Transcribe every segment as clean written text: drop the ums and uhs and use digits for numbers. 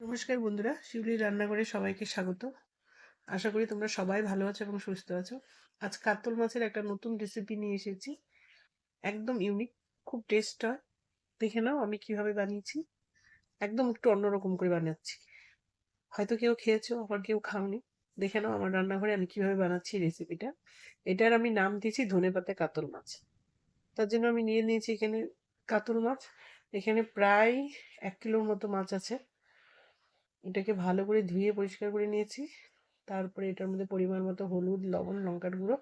নমস্কার বন্ধুরা, শিউলির রান্নাঘরে সবাইকে স্বাগত। আশা করি তোমরা সবাই ভালো আছো এবং সুস্থ আছো। আজ কাতল মাছের একটা নতুন রেসিপি নিয়ে এসেছি। একদম ইউনিক, খুব টেস্ট হয়। দেখে নাও আমি কিভাবে বানিয়েছি। একদম একটু অন্যরকম করে বানাচ্ছি। হয়তো কেউ খেয়েছো, আবার কেউ খাওনি। দেখে নাও আমার রান্নাঘরে আমি কিভাবে বানাচ্ছি রেসিপিটা। এটার আমি নাম দিয়েছি ধনেপাতা কাতল মাছ। তার জন্য আমি নিয়ে নিয়েছি এখানে কাতল মাছ। এখানে প্রায় 1 কিলোর মতো মাছ আছে। এটাকে ভালো করে ধুয়ে পরিষ্কার করে নিয়েছি। তারপরে এটার মধ্যে পরিমাণ মতো হলুদ, লবণ, লঙ্কার গুঁড়ো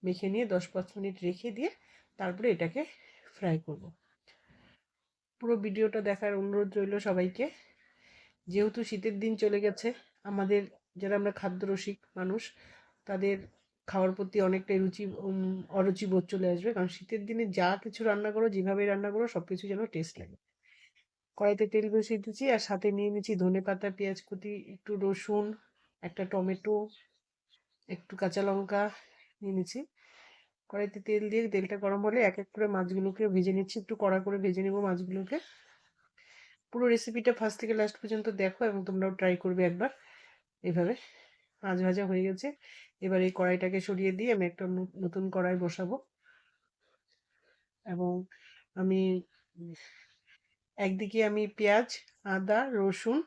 মেখে নিয়ে 10-5 মিনিট রেখে দিয়ে তারপরে এটাকে ফ্রাই করব। পুরো ভিডিওটা দেখার অনুরোধ রইল সবাইকে। যেহেতু শীতের দিন চলে গেছে, আমাদের যারা আমরা খাদ্যরসিক মানুষ, তাদের খাওয়ার প্রতি অনেকটাই অরুচি বোধ চলে আসবে। কারণ শীতের দিনে যা কিছু রান্না করো, যেভাবে রান্না করো, সব কিছু যেন টেস্ট লাগে। কড়াইতে তেল বসিয়ে দিচ্ছি, আর সাথে নিয়ে নিচ্ছি ধনেপাতা, পেঁয়াজ কুচি, একটু রসুন, একটা টমেটো, একটু কাঁচা লঙ্কা নিয়ে নিচ্ছি। কড়াইতে তেল দিয়ে তেলটা গরম হলে এক এক করে মাছগুলোকে ভেজে নিচ্ছি। একটু কড়া করে ভেজে নেবো মাছগুলোকে। পুরো রেসিপিটা ফার্স্ট থেকে লাস্ট পর্যন্ত দেখো এবং তোমরাও ট্রাই করবে একবার এভাবে। মাছ ভাজা হয়ে গেছে। এবার এই কড়াইটাকে সরিয়ে দিয়ে আমি একটা নতুন কড়াই বসাবো। এবং আমি একদিকে আমি পেঁয়াজ, আদা, রসুন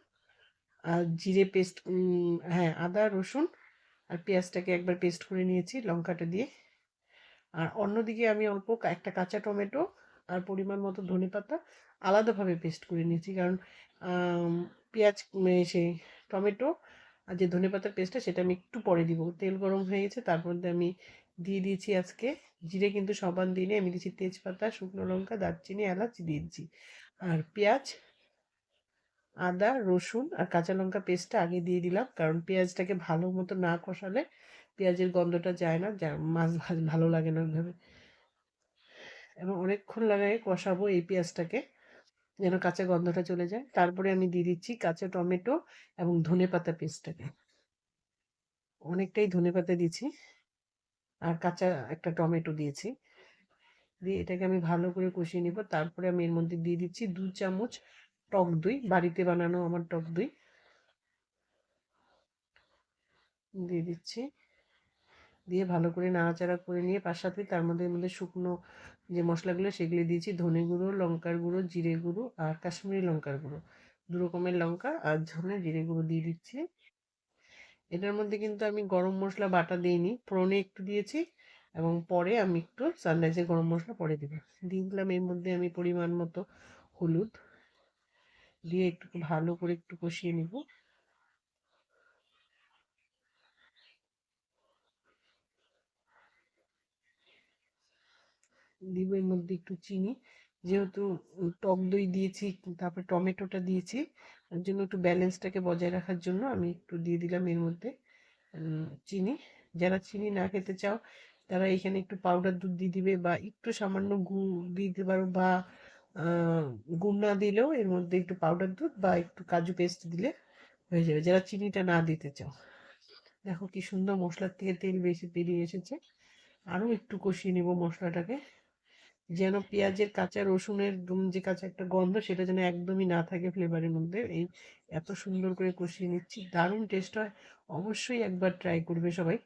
আর জিরে পেস্ট, হ্যাঁ, আদা, রসুন আর পেঁয়াজটাকে একবার পেস্ট করে নিয়েছি লঙ্কাটা দিয়ে। আর অন্যদিকে আমি অল্প একটা কাঁচা টমেটো আর পরিমাণ মতো ধনেপাতা আলাদাভাবে পেস্ট করে নিয়েছি। কারণ পেঁয়াজ, সেই টমেটো আর যে ধনেপাতার পেস্টটা সেটা আমি একটু পরে দিব। তেল গরম হয়ে গেছে, তারপর আমি দিয়ে দিয়েছি আজকে জিরে, কিন্তু সমান দিনে আমি দিয়েছি তেজপাতা, শুকনো লঙ্কা, দারচিনি, এলাচ দিয়ে দিচ্ছি। আর পেঁয়াজ, আদা, রসুন আর কাঁচা লঙ্কা পেস্টটা আগে দিয়ে দিলাম, কারণ পেঁয়াজটাকে ভালো মতো না কষালে পেঁয়াজের গন্ধটা যায় না, যা মাছ ভালো লাগে না ওইভাবে। এবং অনেকক্ষণ লাগায় কষাবো এই পেঁয়াজটাকে, যেন কাঁচা গন্ধটা চলে যায়। তারপরে আমি দিয়ে দিচ্ছি কাঁচা টমেটো এবং ধনেপাতা পেস্টটাকে। অনেকটাই ধনেপাতা দিয়েছি আর কাঁচা একটা টমেটো দিয়েছি। দিয়ে এটাকে আমি ভালো করে কষিয়ে নিব। তারপরে আমি এর মধ্যে দিয়ে দিচ্ছি 2 চামচ টক দই, বাড়িতে বানানো আমার টক দই দিয়ে দিচ্ছি। দিয়ে ভালো করে নাড়াচাড়া করে নিয়ে সাথে তার মধ্যে শুকনো যে মশলাগুলো সেগুলো দিয়েছি, ধনে গুঁড়ো, লঙ্কার গুঁড়ো, জিরে গুঁড়ো আর কাশ্মীরি লঙ্কার গুঁড়ো। 2 রকমের লঙ্কা আর ধনে জিরে গুঁড়ো দিয়ে দিচ্ছি। এটার মধ্যে কিন্তু আমি গরম মশলা বাটা দিইনি, ফোড়নে একটু দিয়েছি এবং পরে আমি একটু সানরাইজের গরম মশলা পরে দেবো। দিয়ে দিলাম এর মধ্যে আমি পরিমাণ মতো হলুদ, দিয়ে একটু ভালো করে একটু কষিয়ে নিব। দিব এর মধ্যে একটু চিনি, যেহেতু টক দই দিয়েছি, তারপরে টমেটোটা দিয়েছি, তার জন্য একটু ব্যালেন্সটাকে বজায় রাখার জন্য আমি একটু দিয়ে দিলাম এর মধ্যে চিনি। যারা চিনি না খেতে চাও তারা এখানে একটু পাউডার দুধ দিয়ে দিবে, বা একটু সামান্য গুড় দিয়ে দিতে পারো, বা গুড় না দিলেও এর মধ্যে একটু পাউডার দুধ বা একটু কাজু পেস্ট দিলে হয়ে যাবে, যারা চিনিটা না দিতে চাও। দেখো কি সুন্দর মশলার থেকে তেল বেশি বেরিয়ে এসেছে। আরও একটু কষিয়ে নেব মশলাটাকে, যেন পেঁয়াজের, কাঁচা রসুনের যে কাঁচা একটা গন্ধ সেটা যেন একদমই না থাকে ফ্লেভারের মধ্যে। এই এত সুন্দর করে কষিয়ে নিচ্ছি, দারুণ টেস্ট হয়। অবশ্যই একবার ট্রাই করবে সবাই।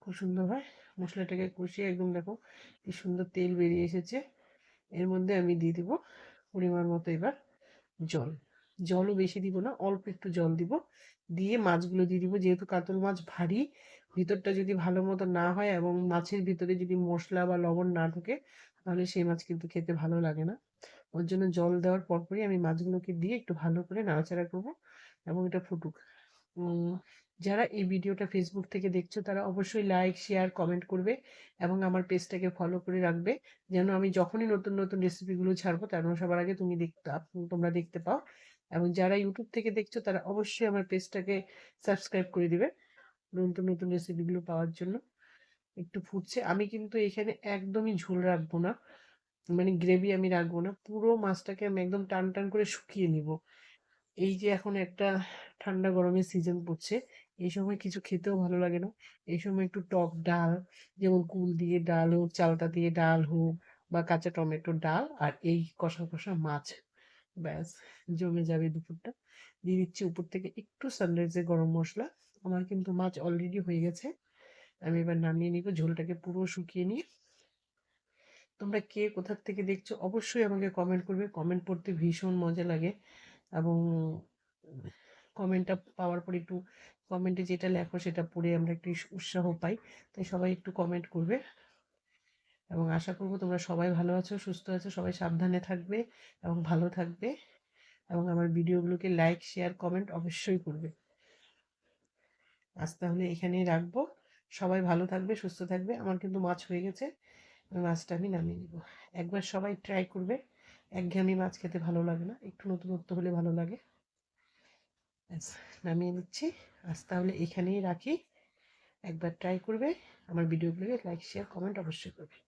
খুব সুন্দর হয়। মশলাটাকে কষিয়ে একদম দেখো কি সুন্দর তেল বেরিয়ে এসেছে। এর মধ্যে আমি দিয়ে দিব পরিমাণ মতো এবার জল। জলও বেশি দিব না, অল্প একটু জল দিব। দিয়ে মাছগুলো দিয়ে দিব। যেহেতু কাতল মাছ ভারী, ভিতরটা যদি ভালো মতো না হয় এবং মাছের ভিতরে যদি মশলা বা লবণ না ঢোকে, তাহলে সেই মাছ কিন্তু খেতে ভালো লাগে না। ওর জন্য জল দেওয়ার পরপরই আমি মাছগুলোকে দিয়ে একটু ভালো করে নাড়াচাড়া করবো এবং এটা ফুটুক। উম, যারা এই ভিডিওটা ফেসবুক থেকে দেখছো তারা অবশ্যই লাইক, শেয়ার, কমেন্ট করবে এবং আমার পেজটাকে ফলো করে রাখবে, যেন আমি যখনই নতুন নতুন রেসিপিগুলো ছাড়বো তার সবার আগে তোমরা দেখতে পাও। এবং যারা ইউটিউব থেকে দেখছো তারা অবশ্যই আমার পেজটাকে সাবস্ক্রাইব করে দিবে নতুন নতুন রেসিপিগুলো পাওয়ার জন্য। একটু ফুটছে, আমি কিন্তু এখানে একদমই ঝোল রাখবো না, মানে গ্রেভি আমি রাখবো না। পুরো মাছটাকে আমি একদম টান টান করে শুকিয়ে নিব। এই যে এখন একটা ঠান্ডা গরমের সিজন পড়ছে, এই সময় কিছু খেতেও ভালো লাগে না। এই সময় একটু টক ডাল, যেমন কুল দিয়ে ডাল হোক, চালতা দিয়ে ডাল হোক, বা কাঁচা টমেটোর ডাল, আর এই কষা কষা মাছ ব্যাস জমে যাবে দুপুরটা। দিয়ে দিচ্ছি উপর থেকে একটু সানরাইজের গরম মশলা। আমার কিন্তু মাছ অলরেডি হয়ে গেছে। আমি এবার নামিয়ে নিব, ঝোলটাকে পুরো শুকিয়ে নিয়ে। তোমরা কে কোথার থেকে দেখছো অবশ্যই আমাকে কমেন্ট করবে। কমেন্ট পড়তে ভীষণ মজা লাগে, এবং কমেন্টটা পাওয়ার পর একটু কমেন্টে যেটা লেখো সেটা পড়ে আমরা একটু উৎসাহ পাই। তাই সবাই একটু কমেন্ট করবে, এবং আশা করবো তোমরা সবাই ভালো আছো, সুস্থ আছো, সবাই সাবধানে থাকবে এবং ভালো থাকবে, এবং আমার ভিডিওগুলোকে লাইক শেয়ার কমেন্ট অবশ্যই করবে। আজ তাহলে এখানেই রাখবো। সবাই ভালো থাকবে, সুস্থ থাকবে। আমার কিন্তু মাছ হয়ে গেছে, ওই মাছটা আমি নামিয়ে নিব। একবার সবাই ট্রাই করবে। একঘেয়েমি মাছ খেতে ভালো লাগে না, একটু নতুনত্ব হলে ভালো লাগে। ব্যাস, নামিয়ে নিচ্ছি। আজ তাহলে এখানেই রাখি। একবার ট্রাই করবে, আমার ভিডিওগুলোকে লাইক শেয়ার কমেন্ট অবশ্যই করবে।